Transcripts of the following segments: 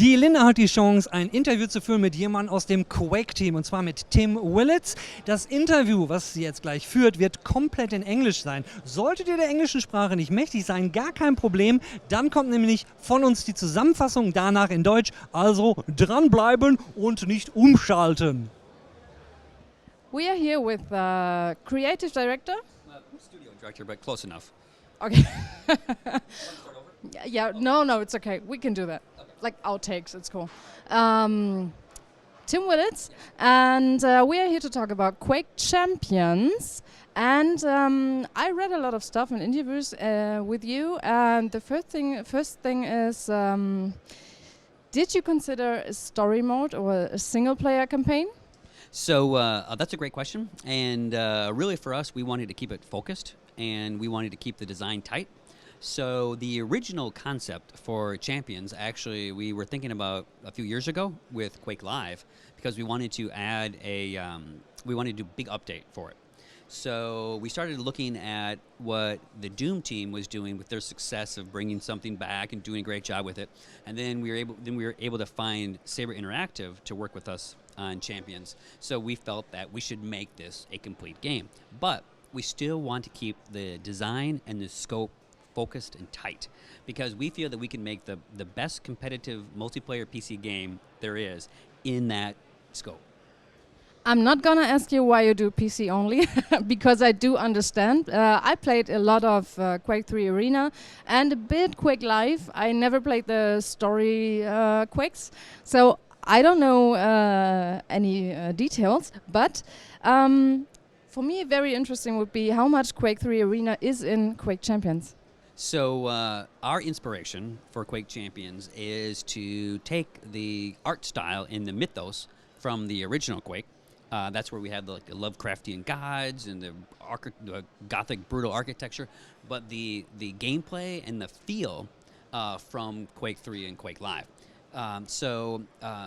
Die Linda hat die Chance, ein Interview zu führen mit jemandem aus dem Quake-Team, und zwar mit Tim Willits. Das Interview, was sie jetzt gleich führt, wird komplett in Englisch sein. Solltet ihr der englischen Sprache nicht mächtig sein, gar kein Problem. Dann kommt nämlich von uns die Zusammenfassung, danach in Deutsch. Also dranbleiben und nicht umschalten. We are here with creative director. Studio director, but close enough. Okay. Yeah, no, it's okay. We can do that. Okay. Like outtakes, it's cool. Tim Willits, and we are here to talk about Quake Champions. And I read a lot of stuff in interviews with you, and the first thing is, did you consider a story mode or a single-player campaign? So that's a great question, and really for us, we wanted to keep it focused, and we wanted to keep the design tight. So the original concept for Champions, actually, we were thinking about a few years ago with Quake Live, because we wanted to add we wanted to do a big update for it. So we started looking at what the Doom team was doing with their success of bringing something back and doing a great job with it, and then we were able to find Saber Interactive to work with us on Champions. So we felt that we should make this a complete game, but we still want to keep the design and the scope focused and tight, because we feel that we can make the best competitive multiplayer PC game there is in that scope. I'm not gonna ask you why you do PC only, because I do understand. I played a lot of Quake 3 Arena and a bit Quake Live. I never played the story Quakes, so I don't know any details, but for me very interesting would be how much Quake 3 Arena is in Quake Champions. So our inspiration for Quake Champions is to take the art style and the mythos from the original Quake. That's where we have the Lovecraftian gods and the gothic brutal architecture, but the gameplay and the feel from Quake 3 and Quake Live. So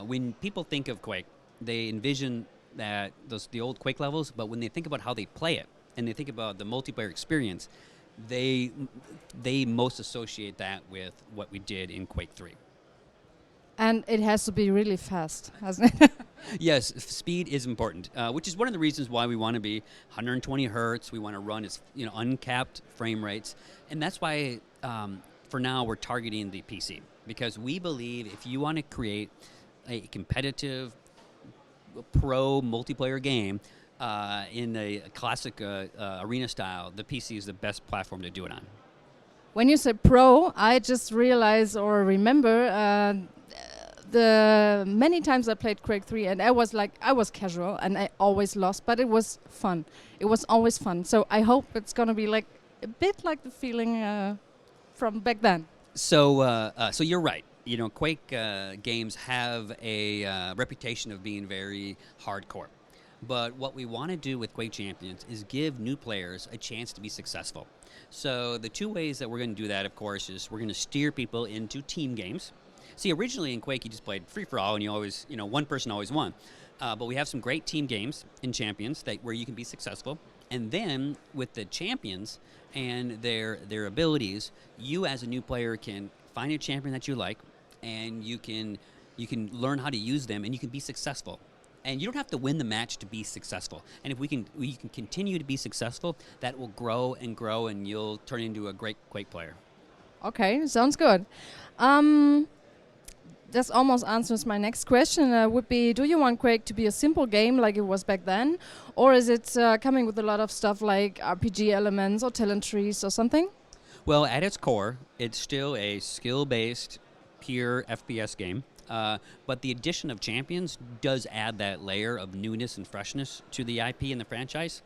when people think of Quake, they envision the old Quake levels, but when they think about how they play it and they think about the multiplayer experience, they most associate that with what we did in Quake 3. And it has to be really fast, hasn't it? Yes, speed is important, which is one of the reasons why we want to be 120 hertz. We want to run as uncapped frame rates, and that's why for now we're targeting the PC, because we believe if you want to create a competitive pro multiplayer game in a classic arena style, the PC is the best platform to do it on. When you say pro, I just realize or remember the many times I played Quake 3, and I was casual and I always lost, but it was fun. It was always fun. So I hope it's gonna be like a bit like the feeling from back then. So so you're right. Quake games have a reputation of being very hardcore. But what we want to do with Quake Champions is give new players a chance to be successful. So the two ways that we're going to do that, of course, is we're going to steer people into team games. See, originally in Quake, you just played free-for-all, and you always, one person always won. But we have some great team games in Champions where you can be successful. And then with the champions and their abilities, you as a new player can find a champion that you like, and you can learn how to use them, and you can be successful. And you don't have to win the match to be successful. And if we can continue to be successful, that will grow, and you'll turn into a great Quake player. Okay, sounds good. This almost answers my next question. Would be, do you want Quake to be a simple game like it was back then? Or is it coming with a lot of stuff like RPG elements or talent trees or something? Well, at its core, it's still a skill-based, pure FPS game. But the addition of Champions does add that layer of newness and freshness to the IP and the franchise.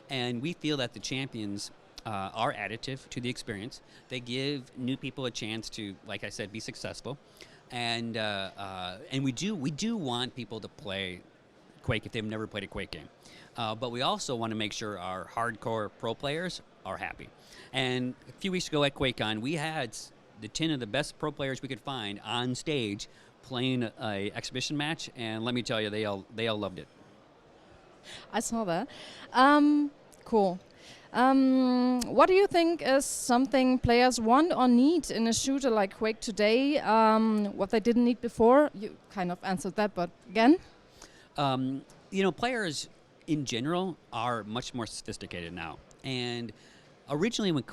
And we feel that the Champions are additive to the experience. They give new people a chance to, like I said, be successful. And we do want people to play Quake if they've never played a Quake game. But we also want to make sure our hardcore pro players are happy. And a few weeks ago at QuakeCon, we had the 10 of the best pro players we could find on stage playing a exhibition match, and let me tell you, they all loved it. I saw that. Cool. What do you think is something players want or need in a shooter like Quake today? What they didn't need before? You kind of answered that, but again? Players in general are much more sophisticated now. And originally when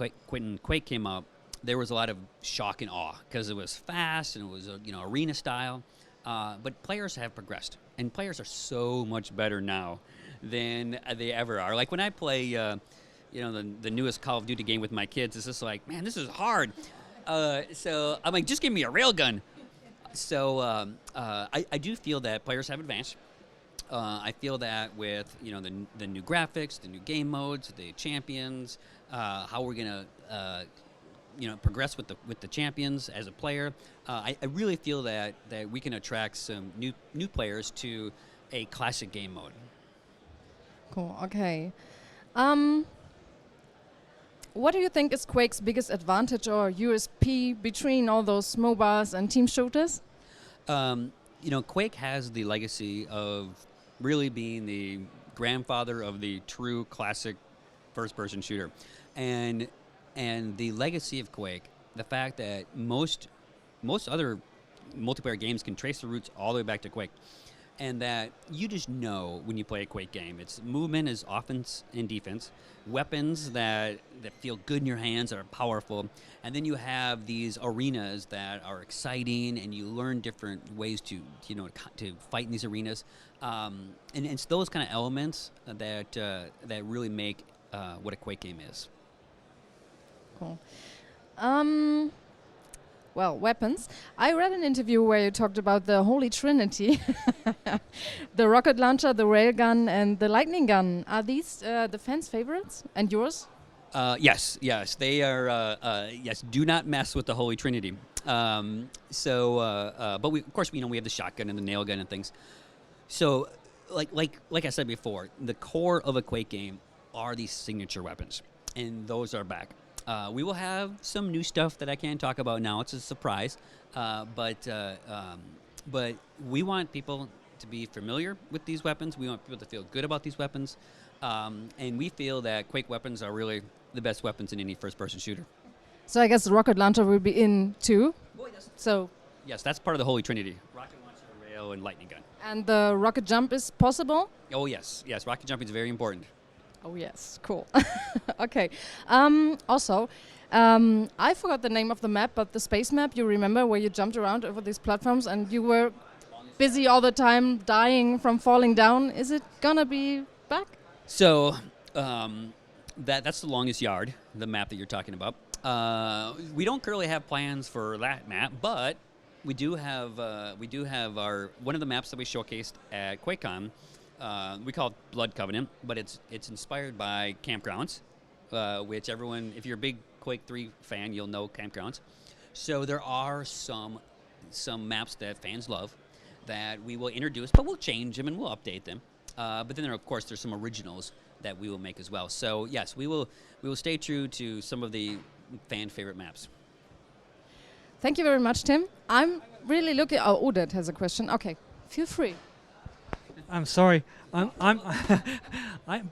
Quake came up, there was a lot of shock and awe because it was fast and it was arena style. But players have progressed, and players are so much better now than they ever are. Like when I play, the newest Call of Duty game with my kids, it's just like, man, this is hard. So I'm like, just give me a railgun. So I do feel that players have advanced. I feel that with the new graphics, the new game modes, the champions, how we're gonna progress with the champions as a player. I really feel that we can attract some new players to a classic game mode. Cool. Okay. What do you think is Quake's biggest advantage or USP between all those MOBAs and team shooters? Quake has the legacy of really being the grandfather of the true classic first-person shooter, and the legacy of Quake, the fact that most other multiplayer games can trace the roots all the way back to Quake, and that you just know when you play a Quake game, it's movement is offense and defense, weapons that feel good in your hands, that are powerful, and then you have these arenas that are exciting, and you learn different ways to fight in these arenas, and it's those kind of elements that really make what a Quake game is. Cool. Well, weapons. I read an interview where you talked about the Holy Trinity, the rocket launcher, the railgun, and the lightning gun. Are these the fans' favorites and yours? Yes, they are. Yes, do not mess with the Holy Trinity. But we, of course, we have the shotgun and the nail gun and things. So, like I said before, the core of a Quake game are these signature weapons, and those are back. We will have some new stuff that I can't talk about now. It's a surprise, but we want people to be familiar with these weapons. We want people to feel good about these weapons, and we feel that Quake weapons are really the best weapons in any first-person shooter. So I guess the rocket launcher will be in too. So yes, that's part of the Holy Trinity: rocket launcher, rail, and lightning gun. And the rocket jump is possible? Oh yes, rocket jumping is very important. Oh yes, cool. Okay. Also, I forgot the name of the map, but the space map, you remember, where you jumped around over these platforms and you were busy all the time, dying from falling down. Is it gonna be back? So that's the longest yard, the map that you're talking about. We don't currently have plans for that map, but we do have our one of the maps that we showcased at QuakeCon. We call it Blood Covenant, but it's inspired by campgrounds, which everyone, if you're a big Quake 3 fan, you'll know campgrounds. So there are some maps that fans love that we will introduce, but we'll change them and we'll update them. But then, of course, there's some originals that we will make as well. So yes, we will stay true to some of the fan favorite maps. Thank you very much, Tim. I'm really looking. Oh, Odette has a question. Okay, feel free. I'm sorry.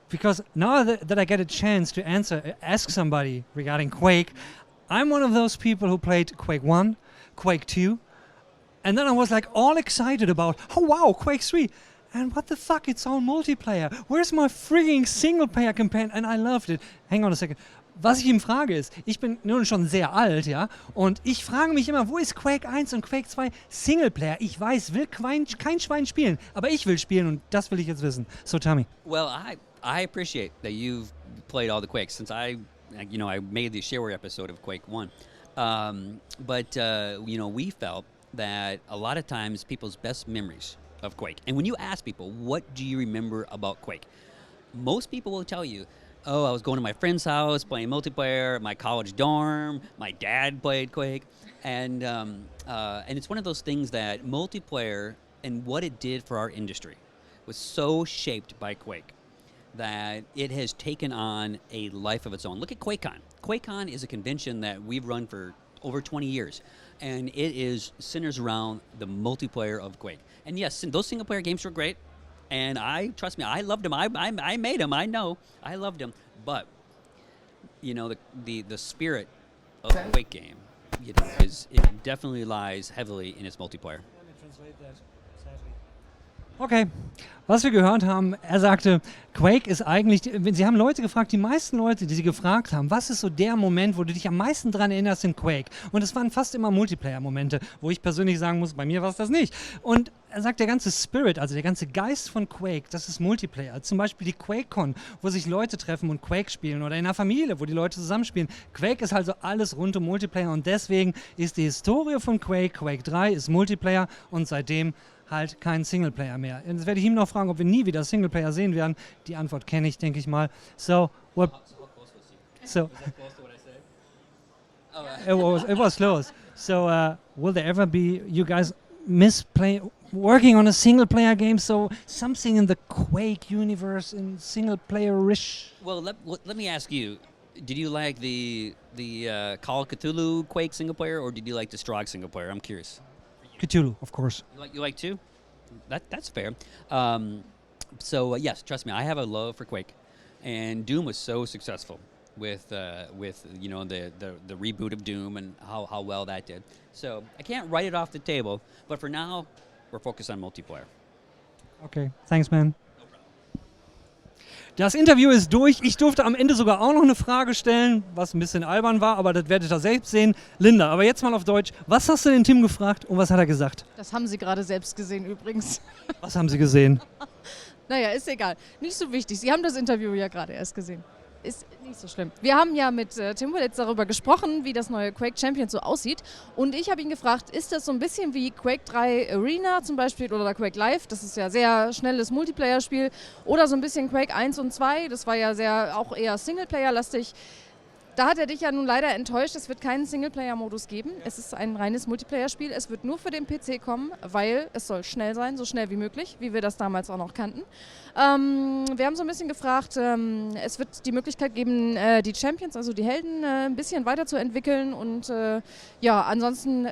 Because now that I get a chance to ask somebody regarding Quake, I'm one of those people who played Quake 1, Quake 2, and then I was like all excited about, oh wow, Quake 3. And what the fuck, it's all multiplayer. Where's my frigging Singleplayer campaign? And I loved it. Hang on a second. Was ich ihm frage ist, ich bin nun schon sehr alt, ja, und ich frage mich immer, wo ist Quake 1 und Quake 2 Singleplayer? Ich weiß, will kein Schwein spielen, aber ich will spielen und das will ich jetzt wissen. So tell me. Well, I appreciate that you've played all the Quakes since I made the shareware episode of Quake 1. But we felt that a lot of times people's best memories of Quake, and when you ask people, what do you remember about Quake? Most people will tell you, oh, I was going to my friend's house, playing multiplayer, my college dorm, my dad played Quake. And it's one of those things that multiplayer and what it did for our industry was so shaped by Quake that it has taken on a life of its own. Look at QuakeCon. QuakeCon is a convention that we've run for over 20 years, and it centers around the multiplayer of Quake. And yes, those single-player games were great. And trust me, I loved them. I made them. I know I loved them. But you know, the spirit of the Quake game, you know, it definitely lies heavily in its multiplayer. Okay, was wir gehört haben, er sagte, Quake ist eigentlich, Sie haben Leute gefragt, die meisten Leute, die Sie gefragt haben, was ist so der Moment, wo du dich am meisten dran erinnerst in Quake? Und es waren fast immer Multiplayer-Momente, wo ich persönlich sagen muss, bei mir war es das nicht. Und er sagt, der ganze Spirit, also der ganze Geist von Quake, das ist Multiplayer. Zum Beispiel die QuakeCon, wo sich Leute treffen und Quake spielen, oder in der Familie, wo die Leute zusammenspielen. Quake ist also alles rund um Multiplayer und deswegen ist die Historie von Quake, Quake 3 ist Multiplayer und seitdem halt kein Singleplayer mehr. Jetzt werde ich ihm noch fragen, ob wir nie wieder Singleplayer sehen werden. Die Antwort kenne ich, denke ich mal. So, what? So, it was close. So, will there ever be, you guys miss working on a single-player game? So, something in the Quake universe, in single-player-ish? Well, let me ask you. Did you like the Call of Cthulhu Quake single player, or did you like the Strogg single player? I'm curious. Cthulhu, of course. You like two? That's fair. So yes, trust me, I have a love for Quake, and Doom was so successful with you know the reboot of Doom and how well that did. So I can't write it off the table, but for now, we're focused on multiplayer. Okay, thanks, man. Das Interview ist durch. Ich durfte am Ende sogar auch noch eine Frage stellen, was ein bisschen albern war, aber das werdet ihr selbst sehen. Linda, aber jetzt mal auf Deutsch. Was hast du den Tim gefragt und was hat er gesagt? Das haben Sie gerade selbst gesehen übrigens. Was haben Sie gesehen? Naja, ist egal. Nicht so wichtig. Sie haben das Interview ja gerade erst gesehen. Ist nicht so schlimm. Wir haben ja mit Tim Willits darüber gesprochen, wie das neue Quake Champions so aussieht. Und ich habe ihn gefragt, ist das so ein bisschen wie Quake 3 Arena zum Beispiel oder Quake Live? Das ist ja sehr schnelles Multiplayer-Spiel. Oder so ein bisschen Quake 1 und 2. Das war ja auch eher Singleplayer-lastig. Da hat er dich ja nun leider enttäuscht. Es wird keinen Singleplayer-Modus geben. Es ist ein reines Multiplayer-Spiel. Es wird nur für den PC kommen, weil es soll schnell sein, so schnell wie möglich, wie wir das damals auch noch kannten. Wir haben so ein bisschen gefragt, es wird die Möglichkeit geben, die Champions, also die Helden, ein bisschen weiterzuentwickeln. Und ja, ansonsten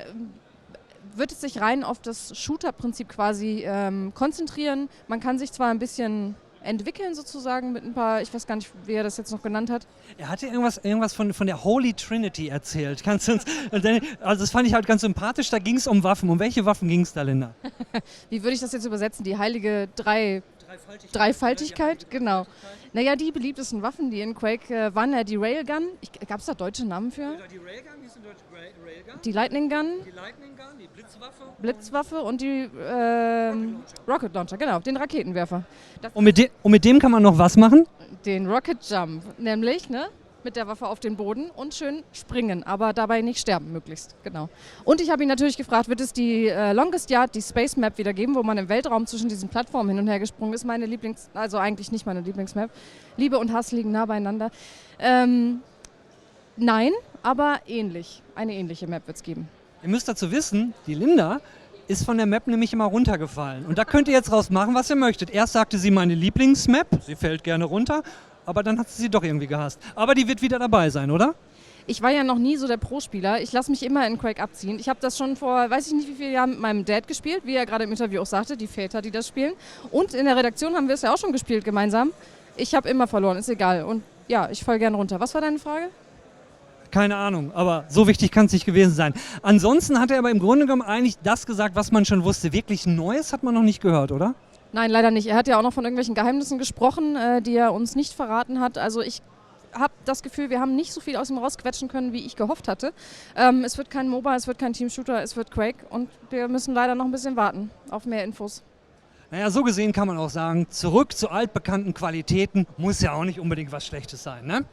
wird es sich rein auf das Shooter-Prinzip quasi konzentrieren. Man kann sich zwar ein bisschen entwickeln sozusagen mit ein paar, ich weiß gar nicht, wie er das jetzt noch genannt hat. Er hatte irgendwas von der Holy Trinity erzählt. Kannst du uns, also das fand ich halt ganz sympathisch, da ging es um Waffen. Um welche Waffen ging es da, Linda? Wie würde ich das jetzt übersetzen? Die heilige Dreifaltigkeit, genau. Naja, die beliebtesten Waffen, die in Quake waren ja die Railgun. Gab es da deutsche Namen für? Die Railgun, die sind deutsche Railgun. Die Lightning Gun. Die Lightning Gun, die Blitzwaffe und die Rocket Launcher, genau, den Raketenwerfer. Und mit dem kann man noch was machen? Den Rocket Jump, nämlich, ne? Mit der Waffe auf den Boden und schön springen, aber dabei nicht sterben möglichst, genau. Und ich habe ihn natürlich gefragt, wird es die Longest Yard, die Space Map wieder geben, wo man im Weltraum zwischen diesen Plattformen hin und her gesprungen ist. Meine also eigentlich nicht meine Lieblingsmap. Liebe und Hass liegen nah beieinander. Nein, aber ähnlich. Eine ähnliche Map wird es geben. Ihr müsst dazu wissen, die Linda ist von der Map nämlich immer runtergefallen. Und da könnt ihr jetzt raus machen, was ihr möchtet. Erst sagte sie meine Lieblingsmap, sie fällt gerne runter, aber dann hat sie doch irgendwie gehasst. Aber die wird wieder dabei sein, oder? Ich war ja noch nie so der Pro-Spieler. Ich lasse mich immer in Quake abziehen. Ich habe das schon vor, weiß ich nicht wie viele Jahren mit meinem Dad gespielt, wie er gerade im Interview auch sagte, die Väter, die das spielen. Und in der Redaktion haben wir es ja auch schon gespielt gemeinsam. Ich habe immer verloren, ist egal. Und ja, ich falle gerne runter. Was war deine Frage? Keine Ahnung, aber so wichtig kann es nicht gewesen sein. Ansonsten hat er aber im Grunde genommen eigentlich das gesagt, was man schon wusste. Wirklich Neues hat man noch nicht gehört, oder? Nein, leider nicht. Er hat ja auch noch von irgendwelchen Geheimnissen gesprochen, die er uns nicht verraten hat. Also ich habe das Gefühl, wir haben nicht so viel aus ihm rausquetschen können, wie ich gehofft hatte. Es wird kein MOBA, es wird kein Team-Shooter, es wird Quake und wir müssen leider noch ein bisschen warten auf mehr Infos. Naja, so gesehen kann man auch sagen, zurück zu altbekannten Qualitäten muss ja auch nicht unbedingt was Schlechtes sein, ne?